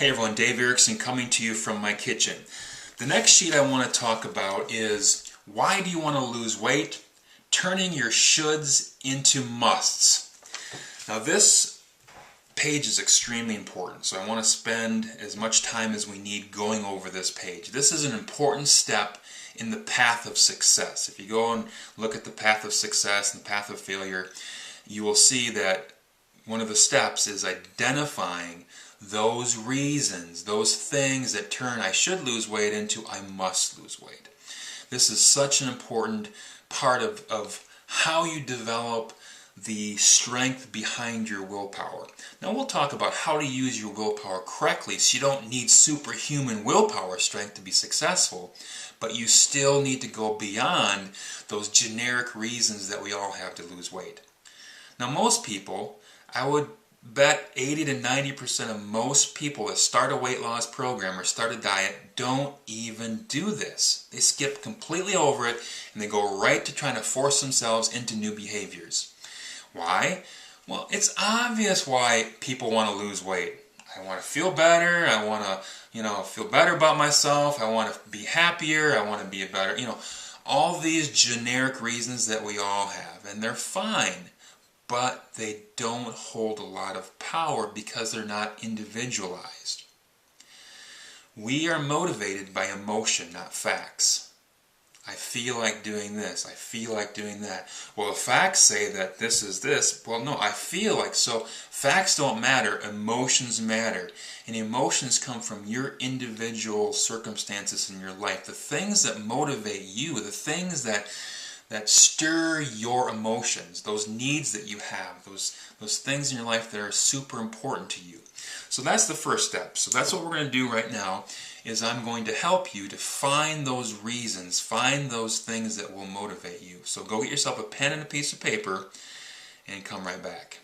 Hey everyone, Dave Erickson coming to you from my kitchen. The next sheet I want to talk about is why do you want to lose weight? Turning your shoulds into musts. Now this page is extremely important, so I want to spend as much time as we need going over this page. This is an important step in the path of success. If you go and look at the path of success and the path of failure, you will see that one of the steps is identifying those reasons, those things that turn I should lose weight into I must lose weight. This is such an important part of how you develop the strength behind your willpower. Now we'll talk about how to use your willpower correctly so you don't need superhuman willpower strength to be successful, but you still need to go beyond those generic reasons that we all have to lose weight. Now most people, I would bet 80 to 90% of most people that start a weight loss program or start a diet don't even do this. They skip completely over it and they go right to trying to force themselves into new behaviors. Why? Well, it's obvious why people want to lose weight. I want to feel better, I want to, feel better about myself, I want to be happier, I want to be a better, all these generic reasons that we all have, and they're fine. But they don't hold a lot of power because they're not individualized. We are motivated by emotion, not facts. I feel like doing this. I feel like doing that. Well, the facts say that this is this. Well, no, I feel like. So facts don't matter. Emotions matter. And emotions come from your individual circumstances in your life. The things that motivate you, the things that stir your emotions, those needs that you have, those things in your life that are super important to you. So that's the first step. So that's what we're going to do right now, is I'm going to help you to find those reasons, find those things that will motivate you. So go get yourself a pen and a piece of paper and come right back.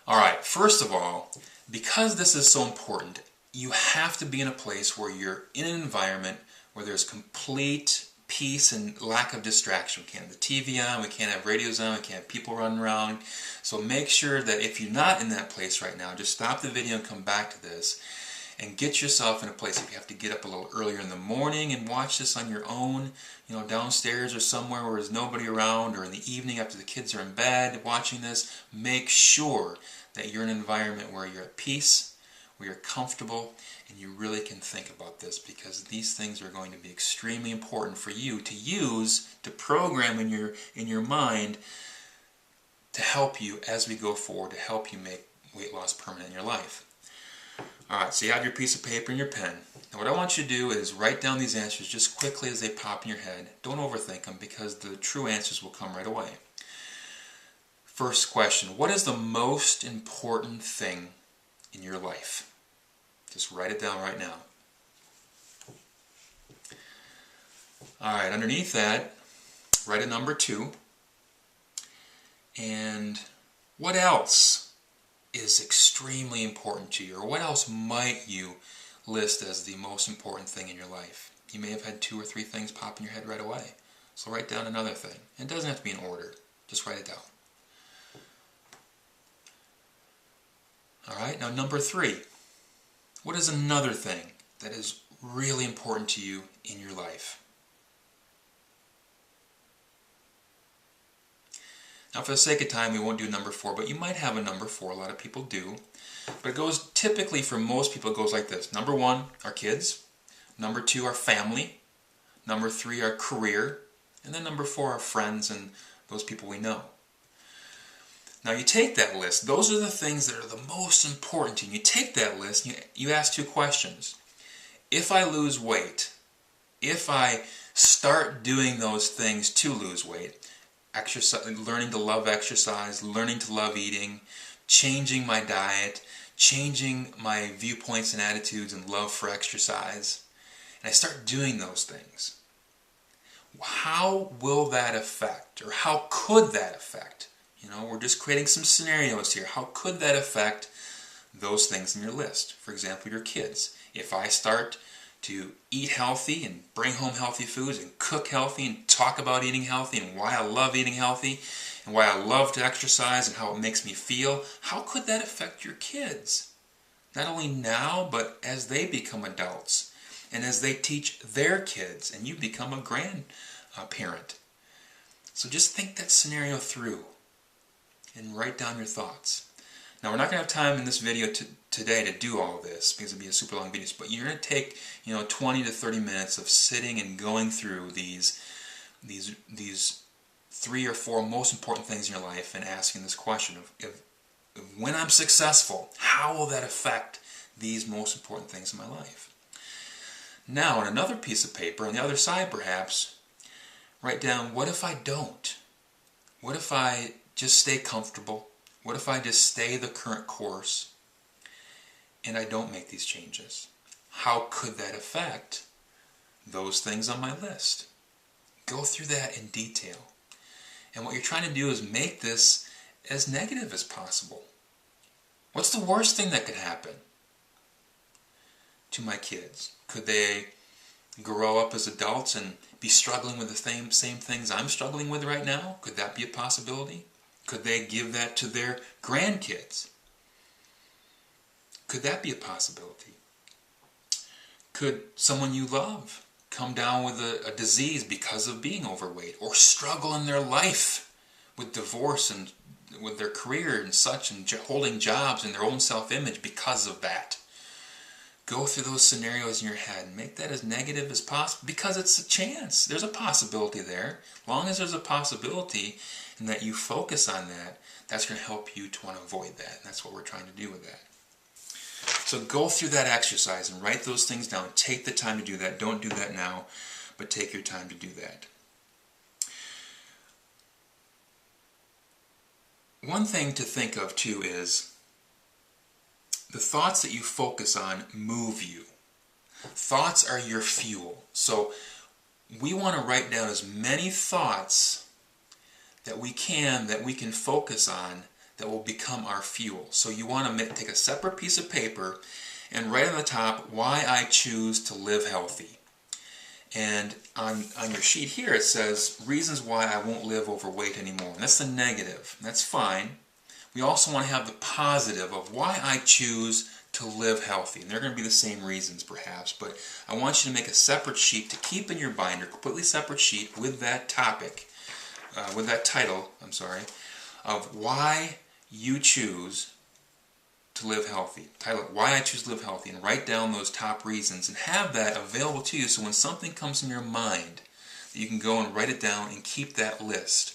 Alright, first of all, because this is so important, you have to be in a place where you're in an environment where there's complete peace and lack of distraction. We can't have the TV on, we can't have radios on, we can't have people running around. So make sure that if you're not in that place right now, just stop the video and come back to this and get yourself in a place. If you have to get up a little earlier in the morning and watch this on your own, downstairs or somewhere where there's nobody around, or in the evening after the kids are in bed watching this, make sure that you're in an environment where you're at peace, where you're comfortable, and you really can think about this, because these things are going to be extremely important for you to use, to program in your mind, to help you as we go forward, to help you make weight loss permanent in your life. Alright, so you have your piece of paper and your pen. Now what I want you to do is write down these answers just quickly as they pop in your head. Don't overthink them, because the true answers will come right away. First question, what is the most important thing in your life? Just write it down right now. Alright, underneath that, write a number 2. And what else is extremely important to you? Or what else might you list as the most important thing in your life? You may have had 2 or 3 things pop in your head right away. So write down another thing. It doesn't have to be in order. Just write it down. Alright, now number 3. What is another thing that is really important to you in your life? Now for the sake of time we won't do number 4, but you might have a number 4, a lot of people do. But it goes, typically for most people it goes like this. Number 1, our kids. Number 2, our family. Number 3, our career. And then number 4, our friends and those people we know. Now you take that list, those are the things that are the most important to you. You take that list and you ask 2 questions. If I lose weight, if I start doing those things to lose weight, exercise, learning to love exercise, learning to love eating, changing my diet, changing my viewpoints and attitudes and love for exercise, and I start doing those things, how will that affect, or how could that affect? We're just creating some scenarios here. How could that affect those things in your list? For example, your kids. If I start to eat healthy and bring home healthy foods and cook healthy and talk about eating healthy and why I love eating healthy and why I love to exercise and how it makes me feel, how could that affect your kids? Not only now, but as they become adults and as they teach their kids and you become a grandparent. So just think that scenario through and write down your thoughts. Now we're not going to have time in this video today to do all of this because it'd be a super long video, but you're going to take 20 to 30 minutes of sitting and going through these 3 or 4 most important things in your life and asking this question of when I'm successful, how will that affect these most important things in my life? Now, on another piece of paper, on the other side perhaps, write down, what if I don't? What if I just stay comfortable? What if I just stay the current course and I don't make these changes? How could that affect those things on my list? Go through that in detail. And what you're trying to do is make this as negative as possible. What's the worst thing that could happen to my kids? Could they grow up as adults and be struggling with the same things I'm struggling with right now? Could that be a possibility? Could they give that to their grandkids? Could that be a possibility? Could someone you love come down with a disease because of being overweight, or struggle in their life with divorce and with their career and such, and holding jobs and their own self-image because of that? Go through those scenarios in your head and make that as negative as possible, because it's a chance. There's a possibility there. As long as there's a possibility and that you focus on that, that's going to help you to want to avoid that. And that's what we're trying to do with that. So go through that exercise and write those things down. Take the time to do that. Don't do that now, but take your time to do that. One thing to think of too is the thoughts that you focus on move you. Thoughts are your fuel. So we want to write down as many thoughts that we can focus on that will become our fuel. So you want to take a separate piece of paper and write on the top, why I choose to live healthy. And on your sheet here it says, reasons why I won't live overweight anymore. And that's the negative. That's fine. We also want to have the positive of why I choose to live healthy. And they're going to be the same reasons perhaps, but I want you to make a separate sheet to keep in your binder, completely separate sheet with that topic, with that title, of why you choose to live healthy. Title it, Why I Choose to Live Healthy, and write down those top reasons and have that available to you so when something comes in your mind, you can go and write it down and keep that list.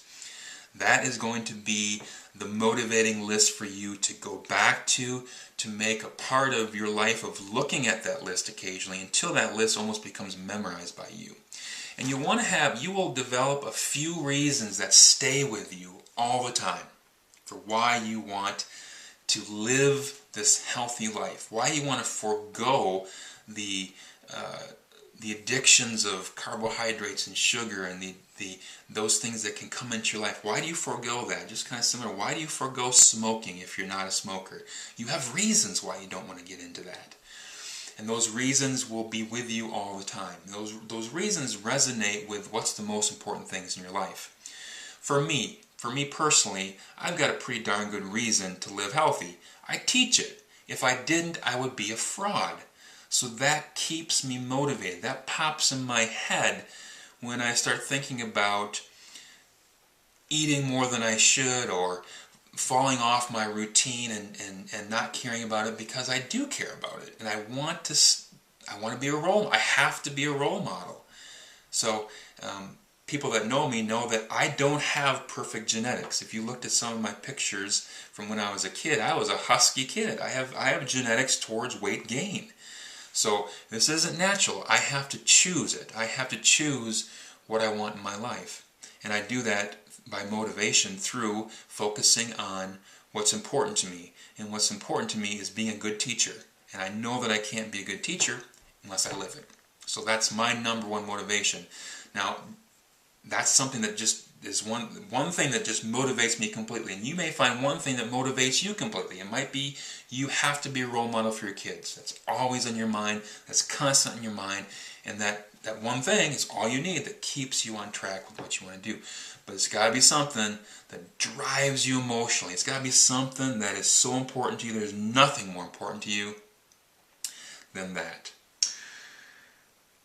That is going to be the motivating list for you to go back to make a part of your life of looking at that list occasionally until that list almost becomes memorized by you. And you will develop a few reasons that stay with you all the time for why you want to live this healthy life, why you want to forego the addictions of carbohydrates and sugar and those things that can come into your life. Why do you forego that? Just kind of similar. Why do you forego smoking if you're not a smoker? You have reasons why you don't want to get into that. And those reasons will be with you all the time. Those reasons resonate with what's the most important things in your life. For me personally, I've got a pretty darn good reason to live healthy. I teach it. If I didn't, I would be a fraud. So that keeps me motivated. That pops in my head when I start thinking about eating more than I should or falling off my routine and not caring about it, because I do care about it. And I want to be a role. I have to be a role model. So people that know me know that I don't have perfect genetics. If you looked at some of my pictures from when I was a kid, I was a husky kid. I have genetics towards weight gain. So this isn't natural. I have to choose it. I have to choose what I want in my life. And I do that by motivation through focusing on what's important to me. And what's important to me is being a good teacher. And I know that I can't be a good teacher unless I live it. So that's my number one motivation. Now, that's something that just is one thing that just motivates me completely. And you may find one thing that motivates you completely. It might be you have to be a role model for your kids. That's always on your mind. That's constant in your mind. And that one thing is all you need that keeps you on track with what you want to do. But it's got to be something that drives you emotionally. It's got to be something that is so important to you. There's nothing more important to you than that.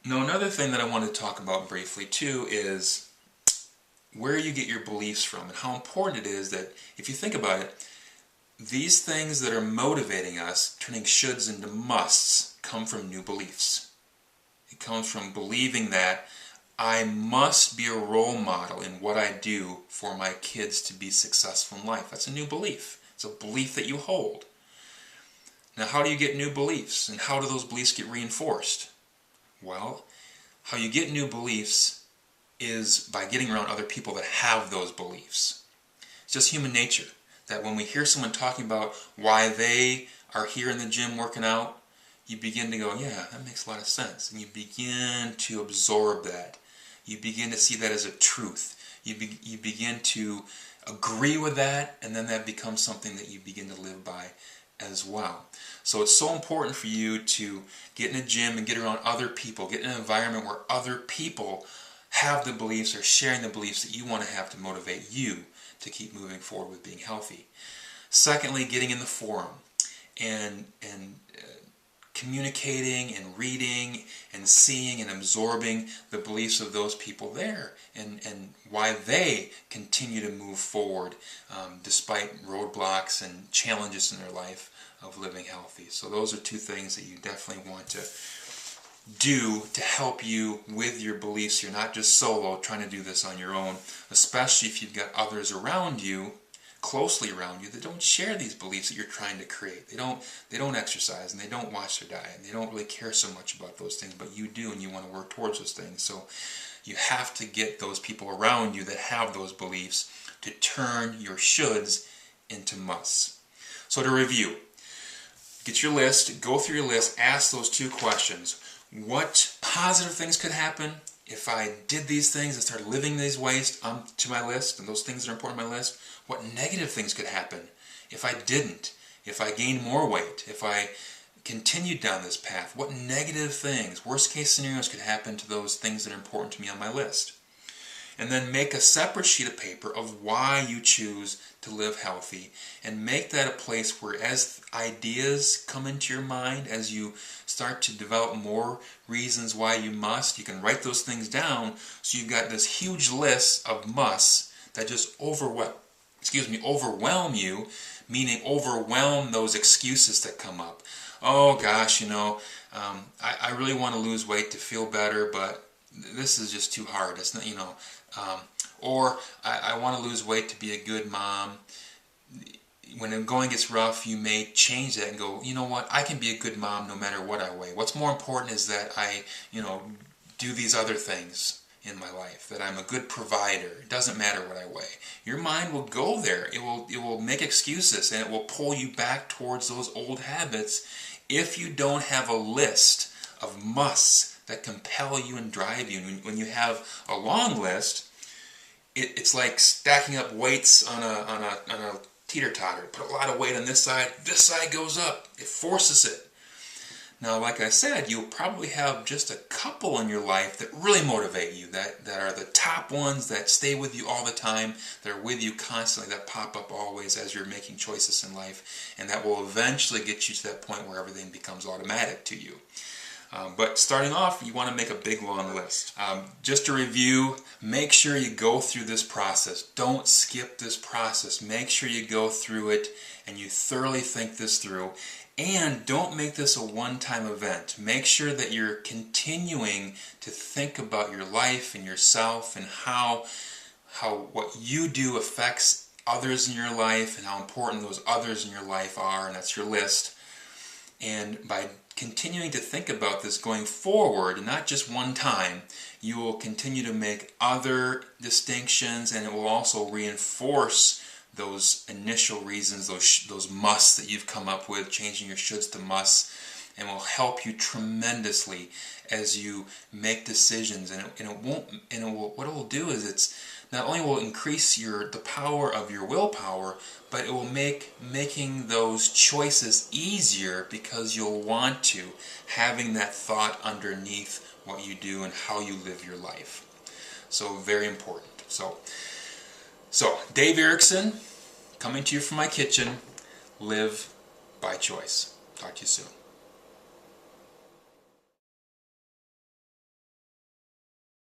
Now, another thing that I want to talk about briefly too is where you get your beliefs from and how important it is that, if you think about it, these things that are motivating us, turning shoulds into musts, come from new beliefs. It comes from believing that I must be a role model in what I do for my kids to be successful in life. That's a new belief. It's a belief that you hold. Now, how do you get new beliefs, and how do those beliefs get reinforced? Well, how you get new beliefs is by getting around other people that have those beliefs. It's just human nature that when we hear someone talking about why they are here in the gym working out, you begin to go, yeah, that makes a lot of sense. And you begin to absorb that. You begin to see that as a truth. You begin to agree with that, and then that becomes something that you begin to live by as well. So it's so important for you to get in a gym and get around other people, get in an environment where other people have the beliefs or sharing the beliefs that you want to have to motivate you to keep moving forward with being healthy. Secondly, getting in the forum and communicating and reading and seeing and absorbing the beliefs of those people there and why they continue to move forward despite roadblocks and challenges in their life of living healthy. So those are two things that you definitely want to do to help you with your beliefs. You're not just solo trying to do this on your own, especially if you've got others around you, closely around you, that don't share these beliefs that you're trying to create. They don't exercise, and they don't watch their diet, and they don't really care so much about those things, but you do, and you want to work towards those things. So you have to get those people around you that have those beliefs to turn your shoulds into musts. So to review, get your list, go through your list, ask those two questions. What positive things could happen if I did these things and started living these ways to my list, and those things that are important on my list? What negative things could happen if I didn't? If I gained more weight? If I continued down this path? What negative things, worst case scenarios, could happen to those things that are important to me on my list? And then make a separate sheet of paper of why you choose to live healthy, and make that a place where, as ideas come into your mind, as you start to develop more reasons why you must, you can write those things down, so you've got this huge list of musts that just overwhelm you, meaning overwhelm those excuses that come up. Oh gosh, I really want to lose weight to feel better, but this is just too hard. It's not, or I want to lose weight to be a good mom. When the going gets rough, you may change that and go, you know what, I can be a good mom no matter what I weigh. What's more important is that I, do these other things in my life, that I'm a good provider. It doesn't matter what I weigh. Your mind will go there. It will make excuses, and it will pull you back towards those old habits if you don't have a list of musts that compel you and drive you. And when you have a long list, it's like stacking up weights on a teeter-totter. Put a lot of weight on this side goes up. It forces it. Now, like I said, you'll probably have just a couple in your life that really motivate you, that are the top ones, that stay with you all the time, that are with you constantly, that pop up always as you're making choices in life, and that will eventually get you to that point where everything becomes automatic to you. But starting off, you want to make a big long list. Just to review, make sure you go through this process. Don't skip this process. Make sure you go through it and you thoroughly think this through. And don't make this a one-time event. Make sure that you're continuing to think about your life and yourself, and how what you do affects others in your life, and how important those others in your life are, and that's your list. And by continuing to think about this going forward, and not just one time, you will continue to make other distinctions, and it will also reinforce those initial reasons, those musts that you've come up with, changing your shoulds to musts, and will help you tremendously as you make decisions. And what it will do is, it's not only will increase the power of your willpower, but it will make making those choices easier, because you'll want to, having that thought underneath what you do and how you live your life. So very important. So Dave Erickson, coming to you from my kitchen. Live by choice. Talk to you soon.